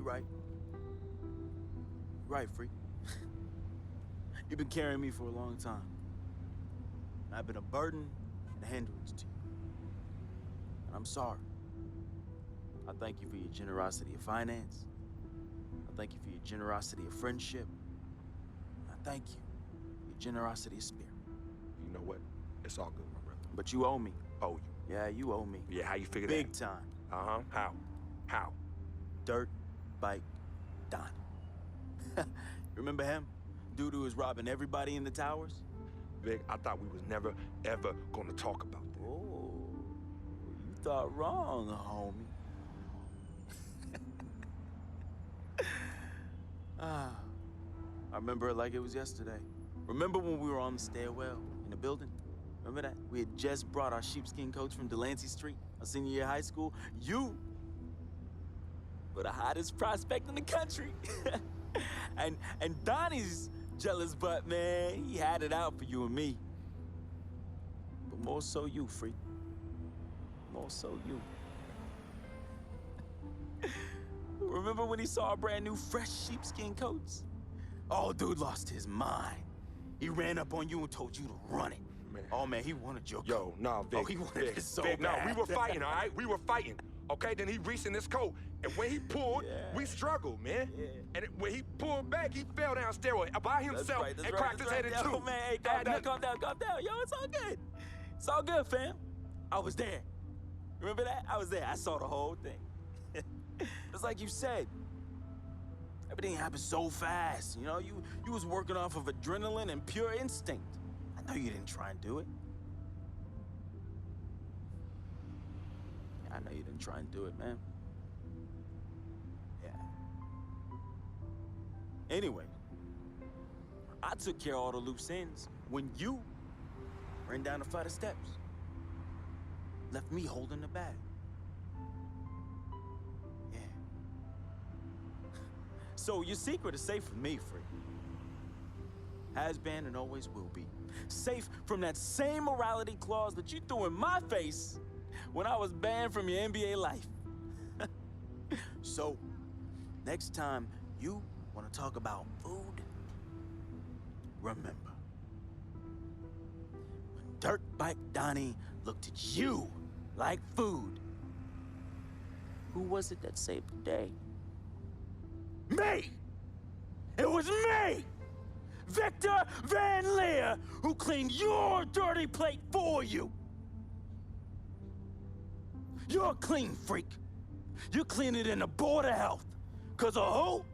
right. Right, freak. You've been carrying me for a long time. I've been a burden and a hindrance to you. And I'm sorry. I thank you for your generosity of finance. I thank you for your generosity of friendship. I thank you for your generosity of spirit. You know what? It's all good, my brother. But you owe me. Owe you? Yeah, you owe me. Yeah, how you figure Big that? time. Uh-huh. How? How? Dirt Bike Donnie. Remember him? Dude who was robbing everybody in the towers? Vic, I thought we was never, ever gonna talk about that. Oh, you thought wrong, homie. I remember it like it was yesterday. Remember when we were on the stairwell in the building? Remember that? We had just brought our sheepskin coats from Delancey Street, our senior year of high school. You were the hottest prospect in the country. and Donnie's jealous butt, man, he had it out for you and me. But more so you, freak. More so you. Remember when he saw our brand new fresh sheepskin coats? Oh, dude lost his mind. He ran up on you and told you to run it. Man. Oh, man, he wanted your coat. Yo, nah, Vic. Oh, he wanted it so Vic, bad. no, we were fighting, all right? We were fighting. Okay, then he reached in his coat, and when he pulled, we struggled, man. Yeah. And when he pulled back, he fell down stairway by himself and cracked his head in two. Yo, man, hey, calm down. Yo, it's all good. It's all good, fam. I was there. Remember that? I was there. I saw the whole thing. It's like you said. Everything happened so fast, you know? You was working off of adrenaline and pure instinct. I know you didn't try and do it. I know you didn't try and do it, man. Yeah. Anyway, I took care of all the loose ends when you ran down the flight of steps. Left me holding the bag. Yeah. So your secret is safe with me, freak. Has been and always will be. Safe from that same morality clause that you threw in my face when I was banned from your NBA life. So, next time you want to talk about food, remember, when Dirt Bike Donnie looked at you like food, who was it that saved the day? Me! It was me! Victor Van Leer, who cleaned your dirty plate for you! You're a clean freak. You clean it in the Board of Health. 'Cause of who?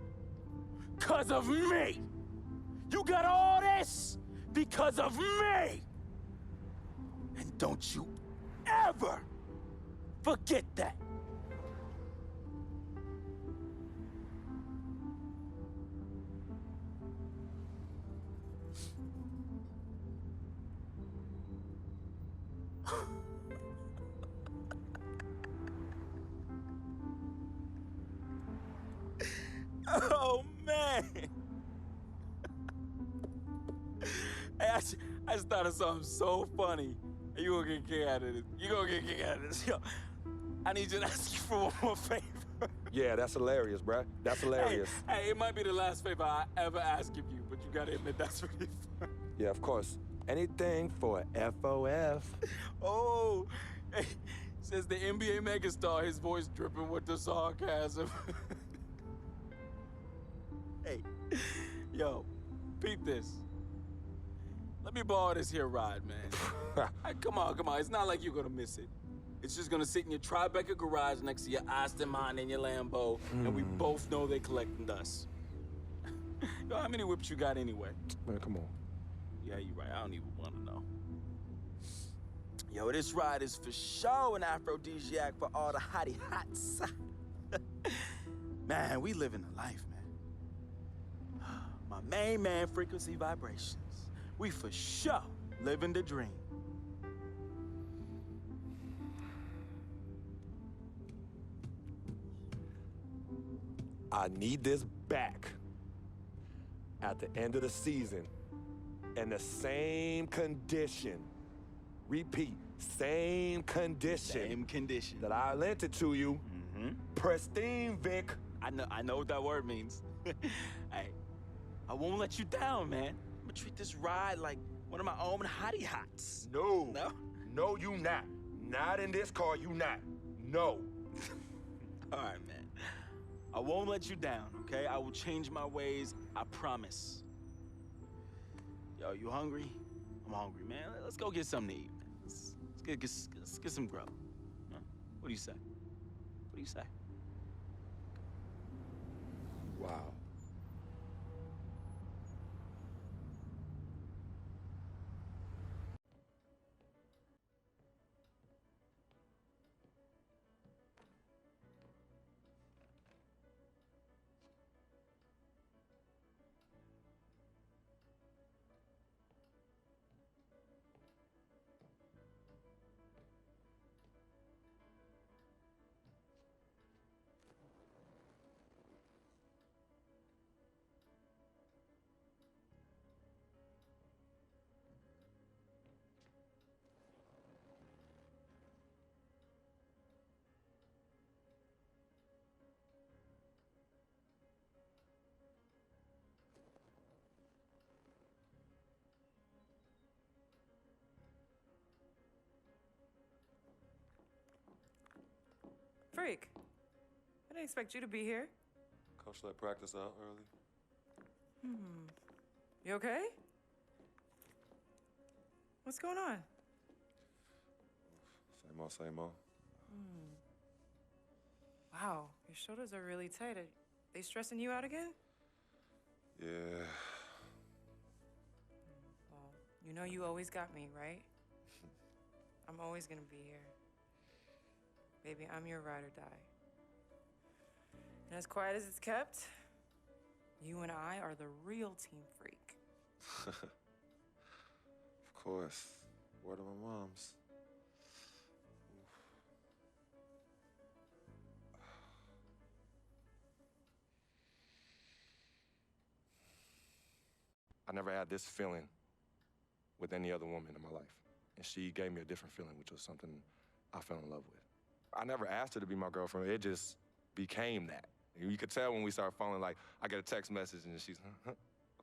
'Cause of me. You got all this because of me. And don't you ever forget that. Oh, man. Hey, I just thought of something so funny. You gonna get a kick out of this. You gonna get a kick out of this. Yo, I need you to ask you for one more favor. Yeah, that's hilarious, bruh. That's hilarious. Hey, it might be the last favor I ever ask of you, but you gotta admit that's really fun. Yeah, of course. Anything for FOF. Oh, hey, says the NBA megastar, his voice dripping with the sarcasm. Hey, yo, peep this. Let me borrow this here ride, man. Hey, come on. It's not like you're gonna miss it. It's just gonna sit in your Tribeca garage next to your Aston Martin and your Lambo, and we both know they're collecting dust. Yo, how many whips you got anyway? Man, come on. Yeah, you're right. I don't even want to know. Yo, this ride is for sure an aphrodisiac for all the hottie hots. Man, we living the life, man. My main man, frequency vibrations. We for sure living the dream. I need this back at the end of the season in the same condition. Repeat, same condition. Same condition. That I lent it to you. Pristine, Vic. I know what that word means. Hey, I won't let you down, man. I'm gonna treat this ride like one of my own hottie hots. No. No? No, you not. Not in this car, you not. No. All right, man. I won't let you down, okay? I will change my ways, I promise. Yo, you hungry? I'm hungry, man. Let's go get something to eat, man. Let's get some grub. Huh? What do you say? What do you say? Wow. Freak, I didn't expect you to be here. Coach let practice out early. You okay? What's going on? Same old, same old. Wow, your shoulders are really tight. Are they stressing you out again? Yeah. Well, you know you always got me, right? I'm always gonna be here. Baby, I'm your ride or die. And as quiet as it's kept, you and I are the real team Freak. Of course. Word of my mom's. I never had this feeling with any other woman in my life. And she gave me a different feeling, which was something I fell in love with. I never asked her to be my girlfriend. It just became that. You could tell when we started falling, like, I get a text message and she's,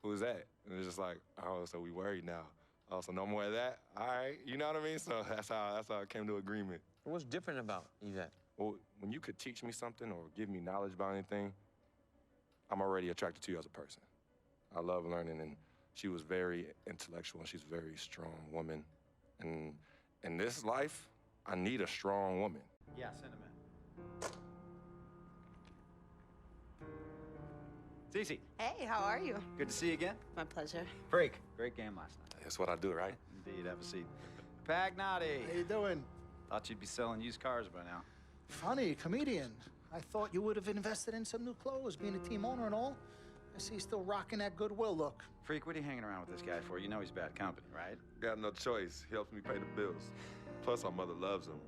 who is that? And it's just like, oh, so we worried now. Oh, so no more of that? All right, you know what I mean? So that's how I came to agreement. What's different about Yvette? Well, when you could teach me something or give me knowledge about anything, I'm already attracted to you as a person. I love learning, and she was very intellectual, and she's a very strong woman. And in this life, I need a strong woman. Yeah, send him in. Cece, Hey, how are you? good to see you again. My pleasure. Freak, great game last night. That's what I do, right? Indeed, have a seat. Pagnotti. How you doing? Thought you'd be selling used cars by now. Funny, comedian. I thought you would have invested in some new clothes, being a team owner and all. I see you still rocking that Goodwill look. Freak, what are you hanging around with this guy for? You know he's bad company, right? Got no choice. He helps me pay the bills. Plus, our mother loves him.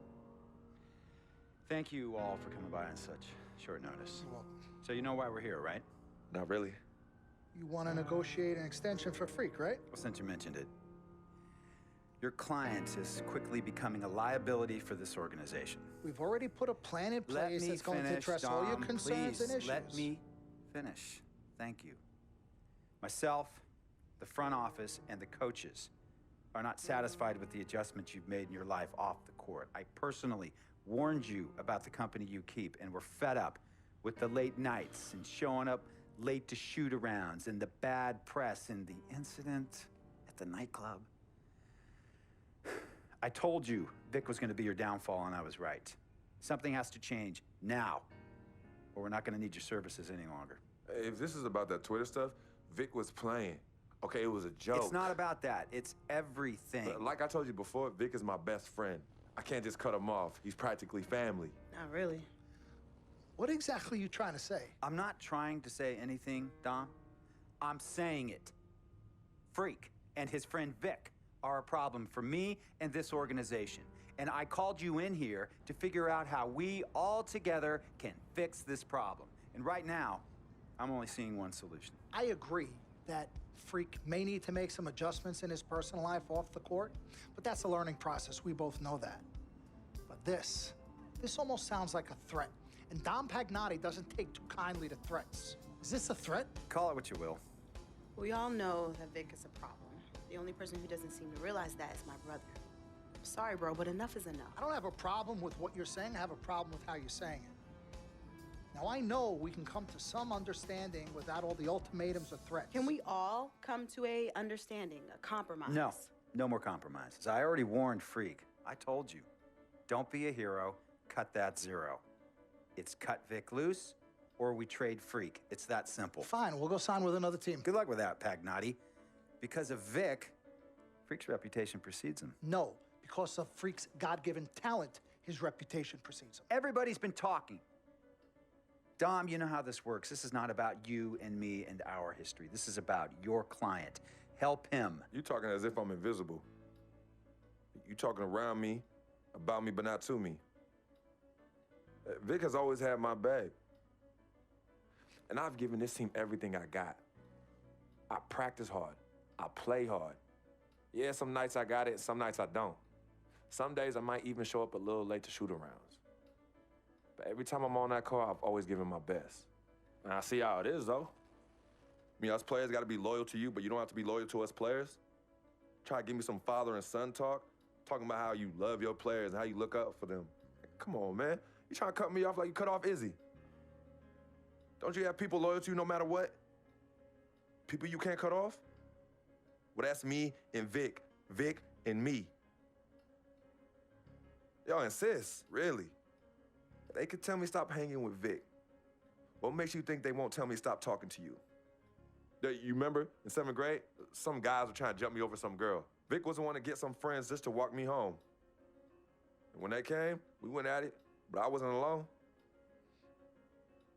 Thank you all for coming by on such short notice. Well, So you know why we're here, right? Not really. you want to negotiate an extension for Freak, right? Well, since you mentioned it, your client is quickly becoming a liability for this organization. We've already put a plan in Let place me that's going to finish, address all your Dom, concerns please. and issues. Let me finish. Thank you. Myself, the front office, and the coaches are not satisfied with the adjustments you've made in your life off the court. I personally warned you about the company you keep, and we're fed up with the late nights and showing up late to shoot-arounds and the bad press and the incident at the nightclub. I told you Vic was going to be your downfall, and I was right. Something has to change now, or we're not going to need your services any longer. If this is about that Twitter stuff, Vic was playing. Okay, it was a joke. It's not about that. It's everything. Like I told you before, Vic is my best friend. I can't just cut him off. He's practically family. Not really. What exactly are you trying to say? I'm not trying to say anything, Dom. I'm saying it. Freak and his friend Vic are a problem for me and this organization. And I called you in here to figure out how we all together can fix this problem. And right now, I'm only seeing one solution. I agree that Freak may need to make some adjustments in his personal life off the court, but that's a learning process. We both know that. But this almost sounds like a threat. And Dom Pagnotti doesn't take too kindly to threats. Is this a threat? Call it what you will. We all know that Vic is a problem. The only person who doesn't seem to realize that is my brother. I'm sorry, bro, but enough is enough. I don't have a problem with what you're saying. I have a problem with how you're saying it. Now, I know we can come to some understanding without all the ultimatums or threats. Can we all come to a understanding, a compromise? No, no more compromises. I already warned Freak. I told you. Don't be a hero. Cut that zero. It's cut Vic loose, or we trade Freak. It's that simple. Fine, we'll go sign with another team. Good luck with that, Pagnotti. Because of Vic, Freak's reputation precedes him. No, because of Freak's God-given talent, his reputation precedes him. Everybody's been talking. Dom, you know how this works. This is not about you and me and our history. This is about your client. Help him. You talking as if I'm invisible. You talking around me, about me, but not to me. Vic has always had my back. And I've given this team everything I got. I practice hard. I play hard. Yeah, some nights I got it, some nights I don't. Some days I might even show up a little late to shoot-arounds. But every time I'm on that court, I've always given my best. And I see how it is, though. I mean, us players got to be loyal to you, but you don't have to be loyal to us players. Try to give me some father and son talk, talking about how you love your players and how you look up for them. Come on, man. You trying to cut me off like you cut off Izzy. Don't you have people loyal to you no matter what? People you can't cut off? Well, that's me and Vic. Vic and me. Y'all insist, really. They could tell me stop hanging with Vic. What makes you think they won't tell me stop talking to you? You remember in 7th grade, some guys were trying to jump me over some girl. Vic was the one to get some friends just to walk me home. And when they came, we went at it, but I wasn't alone.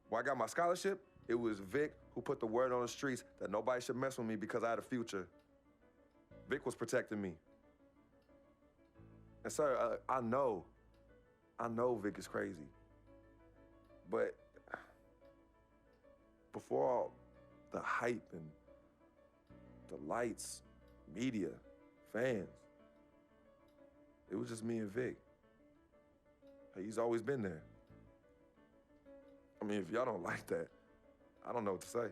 When I got my scholarship, it was Vic who put the word on the streets that nobody should mess with me because I had a future. Vic was protecting me. And sir, I know Vic is crazy. But before all the hype and the lights, media, fans, it was just me and Vic. He's always been there. I mean, if y'all don't like that, I don't know what to say.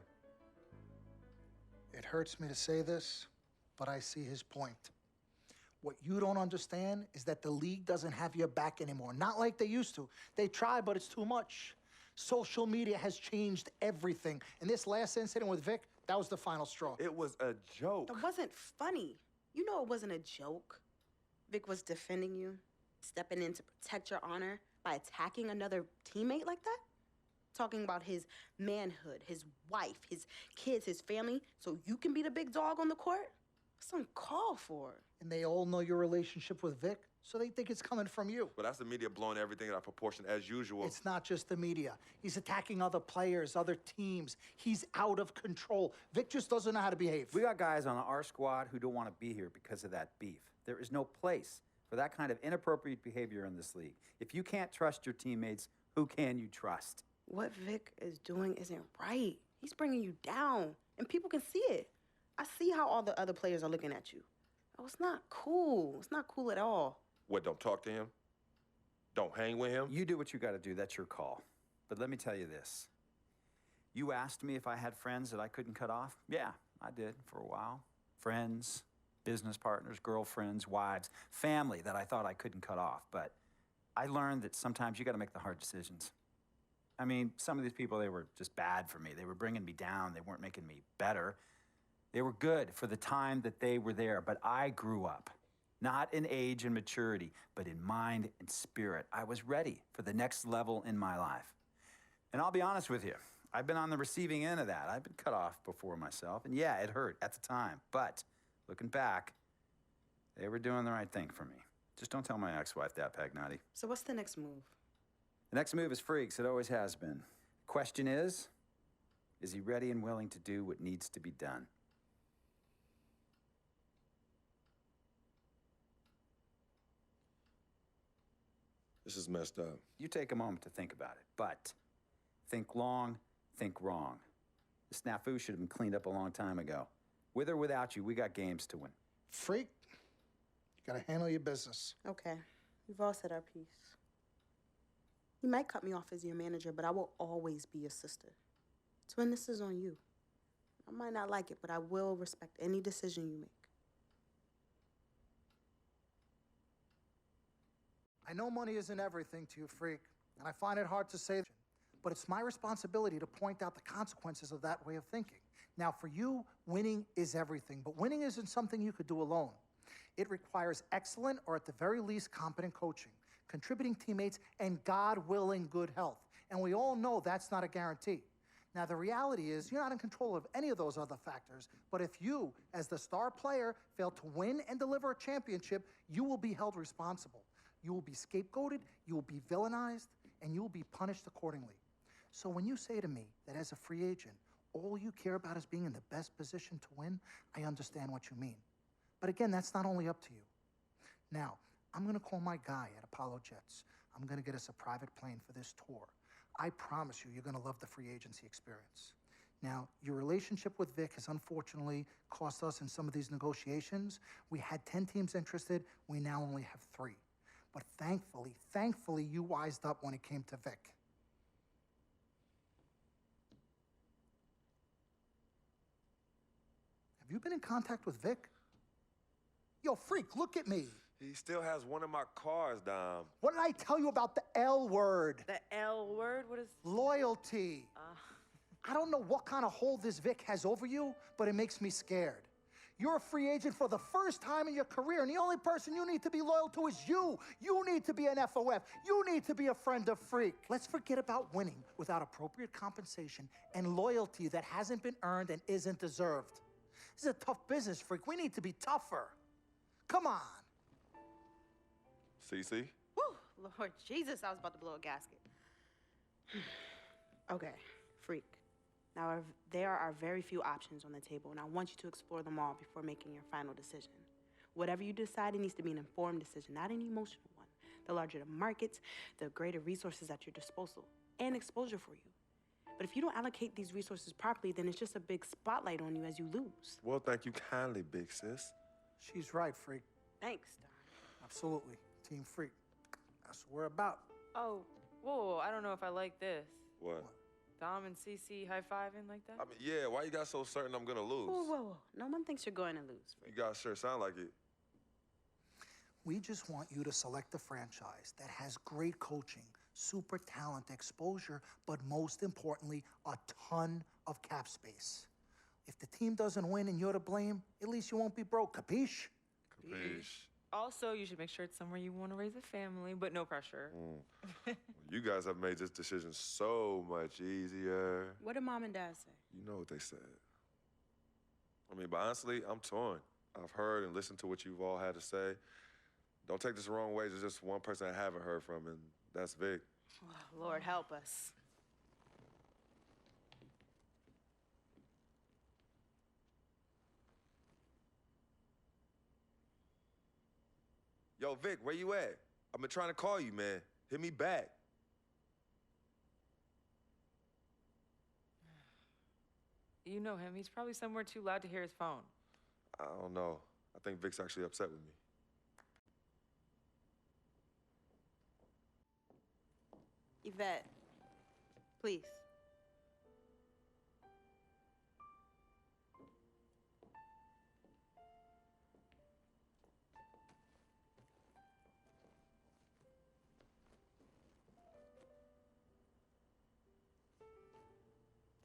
It hurts me to say this, but I see his point. What you don't understand is that the league doesn't have your back anymore. Not like they used to. They try, but it's too much. Social media has changed everything. And this last incident with Vic, that was the final straw. It was a joke. It wasn't funny. You know it wasn't a joke. Vic was defending you, stepping in to protect your honor by attacking another teammate like that? Talking about his manhood, his wife, his kids, his family, so you can be the big dog on the court? That's uncalled for. And they all know your relationship with Vic, so they think it's coming from you. But that's the media blowing everything out of proportion as usual. It's not just the media. He's attacking other players, other teams. He's out of control. Vic just doesn't know how to behave. We got guys on our squad who don't want to be here because of that beef. There is no place for that kind of inappropriate behavior in this league. If you can't trust your teammates, who can you trust? What Vic is doing isn't right. He's bringing you down, and people can see it. I see how all the other players are looking at you. Oh, it's not cool. It's not cool at all. What, don't talk to him? Don't hang with him? You do what you got to do. That's your call. But let me tell you this. You asked me if I had friends that I couldn't cut off? Yeah, I did for a while. Friends, business partners, girlfriends, wives, family that I thought I couldn't cut off. But I learned that sometimes you got to make the hard decisions. I mean, some of these people, they were just bad for me. They were bringing me down. They weren't making me better. They were good for the time that they were there, but I grew up. Not in age and maturity, but in mind and spirit. I was ready for the next level in my life. And I'll be honest with you, I've been on the receiving end of that. I've been cut off before myself, and yeah, it hurt at the time. But looking back, they were doing the right thing for me. Just don't tell my ex-wife that, Pagnotti. So what's the next move? The next move is Freaks. It always has been. Question is he ready and willing to do what needs to be done? This is messed up. You take a moment to think about it, but think long, think wrong. The snafu should have been cleaned up a long time ago. With or without you, we got games to win. Freak, you gotta handle your business. Okay, we've all said our piece. You might cut me off as your manager, but I will always be your sister. Twin, this is on you. I might not like it, but I will respect any decision you make. I know money isn't everything to you, freak, and I find it hard to say that, but it's my responsibility to point out the consequences of that way of thinking. Now, for you, winning is everything, but winning isn't something you could do alone. It requires excellent, or at the very least, competent coaching, contributing teammates, and God willing, good health. And we all know that's not a guarantee. Now, the reality is you're not in control of any of those other factors, but if you, as the star player, fail to win and deliver a championship, you will be held responsible. You will be scapegoated, you will be villainized, and you will be punished accordingly. So when you say to me that as a free agent, all you care about is being in the best position to win, I understand what you mean. But again, that's not only up to you. Now, I'm gonna call my guy at Apollo Jets. I'm gonna get us a private plane for this tour. I promise you, you're gonna love the free agency experience. Now, your relationship with Vic has unfortunately cost us in some of these negotiations. We had 10 teams interested, we now only have 3. But thankfully, you wised up when it came to Vic. Have you been in contact with Vic? Yo, freak, look at me. He still has one of my cars, Dom. What did I tell you about the L word? The L word? What is... Loyalty. I don't know what kind of hold this Vic has over you, but it makes me scared. You're a free agent for the first time in your career, and the only person you need to be loyal to is you. You need to be an FOF. You need to be a friend of Freak. Let's forget about winning without appropriate compensation and loyalty that hasn't been earned and isn't deserved. This is a tough business, Freak. We need to be tougher. Come on. CC? Woo, Lord Jesus, I was about to blow a gasket. Okay, Freak. Now, there are very few options on the table, and I want you to explore them all before making your final decision. Whatever you decide, it needs to be an informed decision, not an emotional one. The larger the markets, the greater resources at your disposal, and exposure for you. But if you don't allocate these resources properly, then it's just a big spotlight on you as you lose. Well, thank you kindly, big sis. She's right, Freak. Thanks, Don. Absolutely. Team Freak. That's what we're about. Oh, whoa, I don't know if I like this. What? Dom and CC high-fiving like that? I mean, yeah, why you got so certain I'm gonna lose? Whoa. No one thinks you're going to lose, Freak. You guys sure sound like it. We just want you to select a franchise that has great coaching, super talent, exposure, but most importantly, a ton of cap space. If the team doesn't win and you're to blame, at least you won't be broke, capiche? Capiche. Also, you should make sure it's somewhere you want to raise a family, but no pressure. Well, you guys have made this decision so much easier. What did Mom and Dad say? You know what they said. I mean, but honestly, I'm torn. I've heard and listened to what you've all had to say. Don't take this the wrong way. There's just one person I haven't heard from, and that's Vic. Oh, Lord, help us. Yo, Vic, where you at? I've been trying to call you, man. Hit me back. You know him. He's probably somewhere too loud to hear his phone. I don't know. I think Vic's actually upset with me. Yvette, please.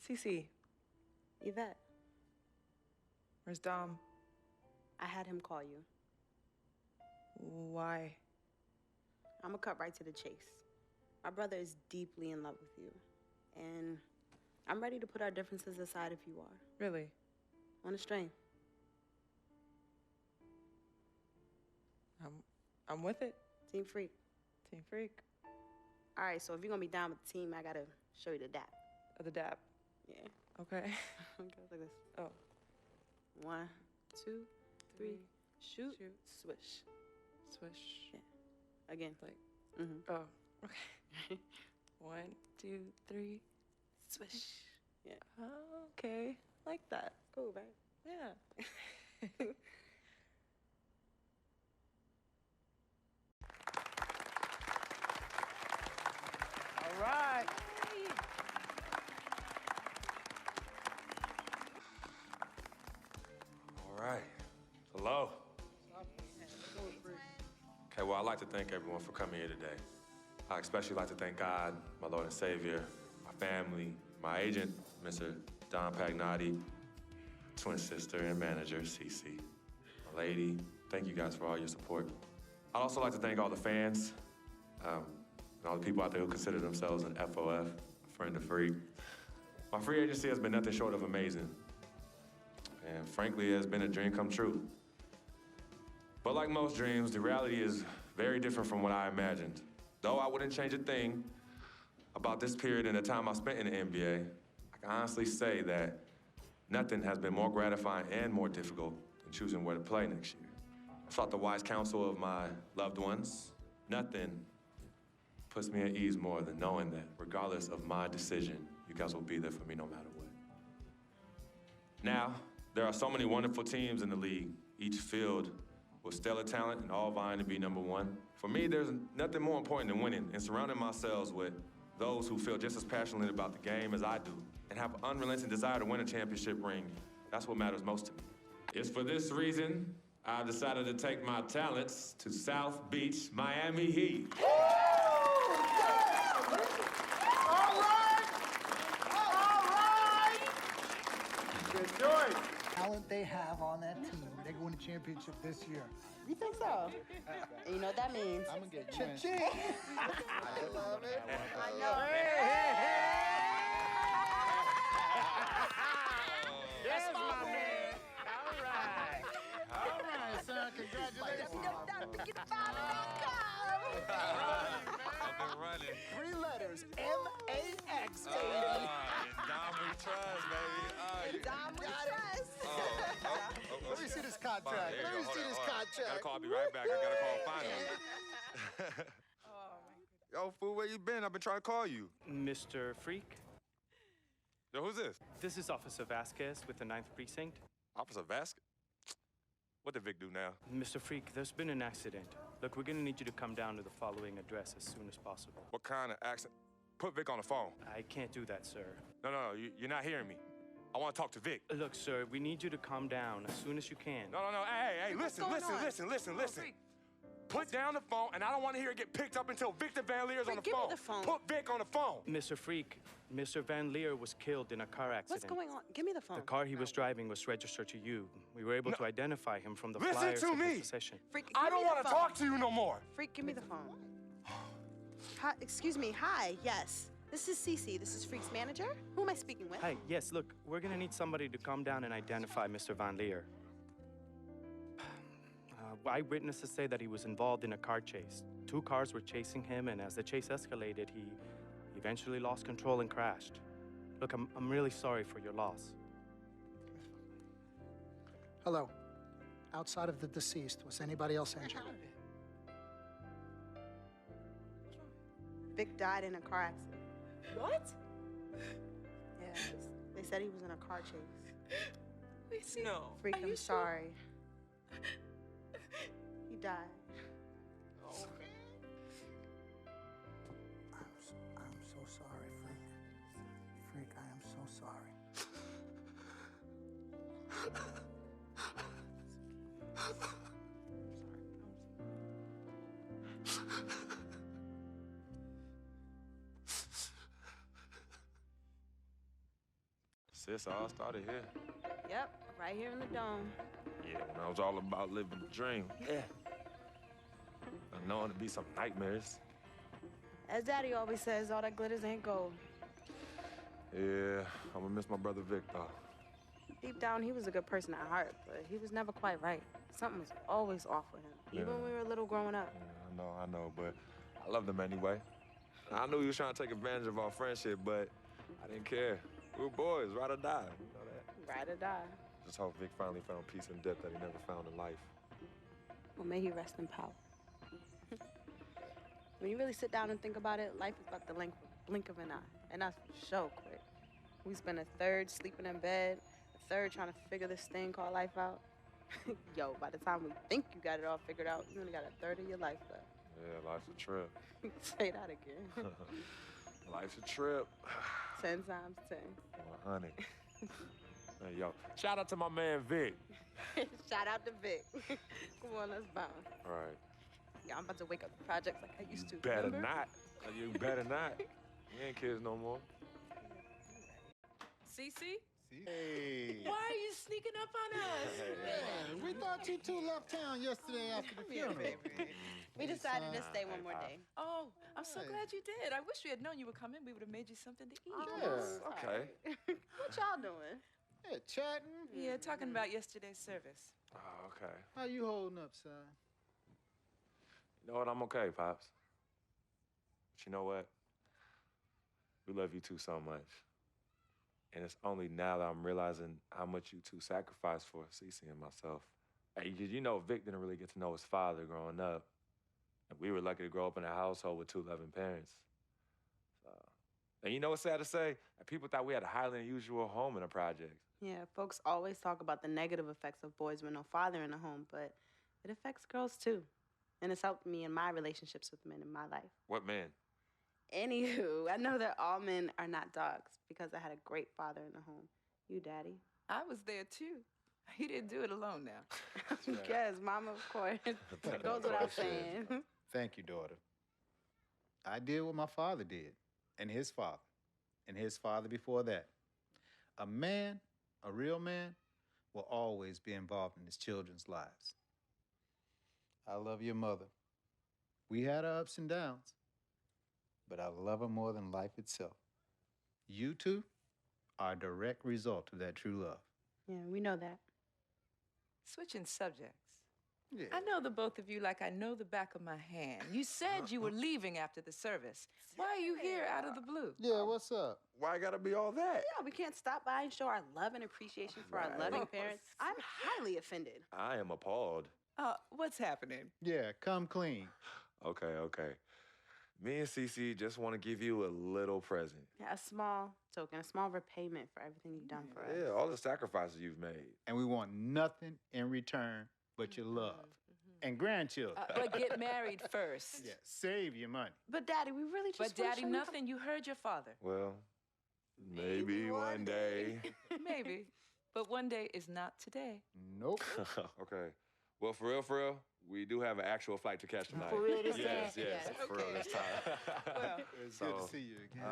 CC, Yvette, where's Dom? I had him call you. Why? I'm gonna cut right to the chase. My brother is deeply in love with you, and I'm ready to put our differences aside if you are. Really? On a string. I'm with it. Team Freak. Team Freak. All right, so if you're gonna be down with the team, I gotta show you the dap. The dap. Yeah. Okay. It goes like this. Oh. 1, 2, 3, shoot, Shoot. swish. Swish. Yeah. Again. Like, Mm-hmm. oh, okay. 1, 2, 3. Swish. Yeah. Oh, okay. Like that. Cool, right? Yeah. Hello. Okay, well, I'd like to thank everyone for coming here today. I especially like to thank God, my Lord and Savior, my family, my agent, Mr. Don Pagnotti, twin sister and manager, Cece, my lady. Thank you guys for all your support. I'd also like to thank all the fans, and all the people out there who consider themselves an FOF, a friend of free. My free agency has been nothing short of amazing. And frankly, it has been a dream come true. But like most dreams, the reality is very different from what I imagined. Though I wouldn't change a thing about this period and the time I spent in the NBA, I can honestly say that nothing has been more gratifying and more difficult than choosing where to play next year. I sought the wise counsel of my loved ones. Nothing puts me at ease more than knowing that regardless of my decision, you guys will be there for me no matter what. Now, there are so many wonderful teams in the league, each filled with stellar talent and all vying to be number one. For me, there's nothing more important than winning and surrounding myself with those who feel just as passionately about the game as I do and have an unrelenting desire to win a championship ring. That's what matters most to me. It's for this reason I've decided to take my talents to South Beach, Miami Heat. Talent they have on that team, they're going to championship this year. You think so? And you know what that means? I'm gonna get cha-ching. I love it. I know. Yes, my man. All right, son. Congratulations. I've been running. 3 letters, M-A-X, baby. Dom we trust, baby. Dom, we trust. Let me see this contract. Let me see this contract. Gotta call, I'll be right back. I gotta call finally. Yo, fool, where you been? I've been trying to call you. Mr. Freak, Yo, who's this? this is Officer Vasquez with the 9th Precinct. Officer Vasquez? What did Vic do now? Mr. Freak, there's been an accident. Look, we're gonna need you to come down to the following address as soon as possible. What kind of accident? Put Vic on the phone. I can't do that, sir. No, you're not hearing me. I want to talk to Vic. Look, sir, we need you to calm down as soon as you can. No. Hey, listen. Put down the phone, and I don't want to hear it get picked up until Victor Van Leer's on the Give me phone. the phone. Put Vic on the phone. Mr. Freak, Mr. Van Leer was killed in a car accident. What's going on? Give me the phone. The car he was driving was registered to you. We were able to identify him from the Listen flyers to in his me. possession. Freak, I give don't me the want to phone. talk to you no more. Freak, give me the phone. Hi, excuse me. Hi. Yes. This is Cece. This is Freak's manager. Who am I speaking with? Hi, yes, look, we're gonna need somebody to come down and identify Mr. Van Leer. Eyewitnesses say that he was involved in a car chase. 2 cars were chasing him, and as the chase escalated, he eventually lost control and crashed. Look, I'm really sorry for your loss. Hello. Outside of the deceased, was anybody else injured? Vic died in a car accident. What? Yeah. They said he was in a car chase. No. Freak, Are I'm you sorry. He died. I'm so sorry, Freak. Freak, I am so sorry. Sis, all started here. Yep, right here in the dome. Yeah, when I was all about living the dream. Yeah. And knowing to be some nightmares. As Daddy always says, all that glitters ain't gold. Yeah, I'm gonna miss my brother Vic, though. Deep down, he was a good person at heart, but he was never quite right. Something was always off with him, even when we were little growing up. Yeah, I know, but I loved him anyway. I knew he was trying to take advantage of our friendship, but I didn't care. We were boys, ride or die, you know that? Ride or die. Just hope Vic finally found peace and depth that he never found in life. Well, may he rest in power. When you really sit down and think about it, life is about the blink of an eye, and that's so quick. We spend a third sleeping in bed, a third trying to figure this thing called life out. Yo, by the time we think you got it all figured out, you only got a third of your life left. Yeah, life's a trip. Say that again. Life's a trip. 10 times 10. Well, honey. Hey, yo, shout out to my man Vic. Shout out to Vic. Come on, let's bounce. All right. Yeah, I'm about to wake up the projects like I used to. Better remember? not. You better not. We ain't kids no more. Cece? Hey. Why are you sneaking up on us? Man, we thought you two left town yesterday after the funeral. We decided to stay one more day. Oh, I'm so Hey. glad you did. I wish we had known you were coming. We would have made you something to eat. Yeah. Okay. What y'all doing? Yeah, chatting. Yeah, talking about yesterday's service. Oh, okay. How you holding up, son? You know what? I'm okay, Pops. But you know what? We love you two so much. And it's only now that I'm realizing how much you two sacrificed for Cece and myself. Hey, you know, Vic didn't really get to know his father growing up. And we were lucky to grow up in a household with two loving parents. And you know what's sad to say? People thought we had a highly unusual home in the projects. Yeah, folks always talk about the negative effects of boys with no father in the home, but it affects girls too. And it's helped me in my relationships with men in my life. What man? Anywho, I know that all men are not dogs because I had a great father in the home. You, Daddy. I was there too. He didn't do it alone now. Yes, Mama, of course. It goes without saying. Thank you, daughter. I did what my father did, and his father before that. A man, a real man, will always be involved in his children's lives. I love your mother. We had our ups and downs, but I love her more than life itself. You two are a direct result of that true love. Yeah, we know that. Switching subjects. Yeah. I know the both of you like I know the back of my hand. You said you were leaving after the service. Why are you here out of the blue? Yeah, what's up? Why gotta be all that? Yeah, we can't stop by and show our love and appreciation for our loving parents. I'm highly offended. I am appalled. What's happening? Yeah, come clean. Okay. Me and Cece just want to give you a little present. Yeah, a small token, a small repayment for everything you've done for us. Yeah, all the sacrifices you've made. And we want nothing in return but your love. And grandchildren. But get married first. Yeah, save your money. But Daddy, we really just But wanna Daddy, show you nothing. You heard your father. Well, maybe one day. Maybe. But one day is not today. Nope. Okay. Well, for real, we do have an actual flight to catch tonight. For real this Yes, time? yes. For real this time. Well, It's good So- to see you again.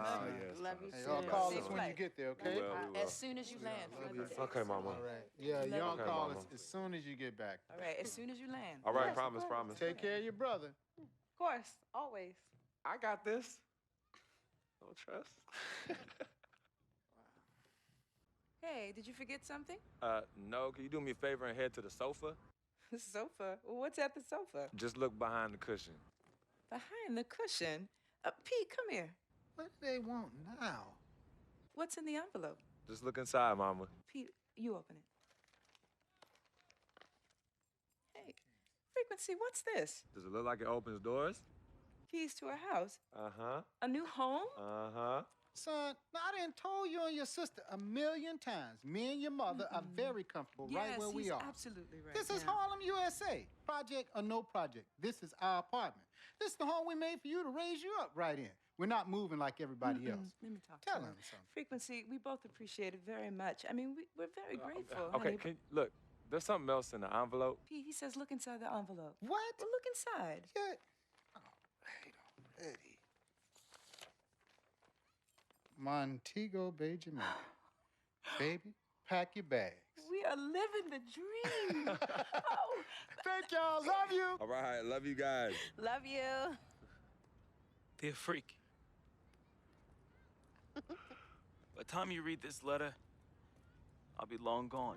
Yes. Love you Hey, too. y'all call Safe us when you flight. get there, okay? We will. as soon as you land. Love you. Okay, Mama. All right. Yeah, y'all Okay, call Mama. us as soon as you get back. All right, as soon as you land. All right, Yes, of promise. Take care of your brother. Of course, always. I got this. No trust. Hey, did you forget something? No, can you do me a favor and head to the sofa? The sofa. What's at the sofa? Just look behind the cushion. Behind the cushion. Pete, come here. What do they want now? What's in the envelope? Just look inside, Mama. Pete, you open it. Hey, Frequency, what's this? Does it look like it opens doors? Keys to a house? Uh-huh. A new home? Uh-huh. Son, now I done told you and your sister a million times. Me and your mother are very comfortable right where we he's are. absolutely right. This is yeah. Harlem, USA. Project or no project. This is our apartment. This is the home we made for you to raise you up right in. We're not moving like everybody else. Let me talk Tell to him something. Frequency, we both appreciate it very much. I mean, we're very grateful. Okay, honey, look, there's something else in the envelope. Pete, he says look inside the envelope. What? Well, look inside. Yeah. Oh, wait already. Montego Bay, Jamaica. Baby, pack your bags. We are living the dream. Oh, Thank y'all. Love you. All right, love you guys. Love you. Dear Freak. By the time you read this letter, I'll be long gone.